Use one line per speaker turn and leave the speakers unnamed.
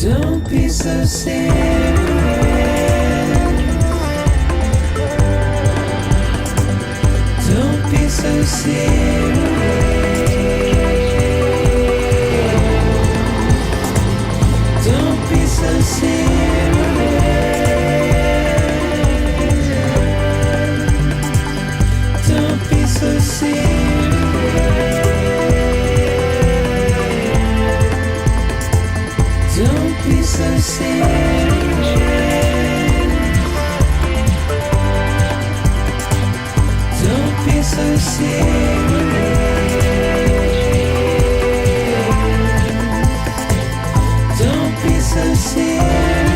Don't be so serious. Don't be so serious. Don't be so serious. Don't be so serious. Don't be so serious. Don't be so serious. Don't be so serious.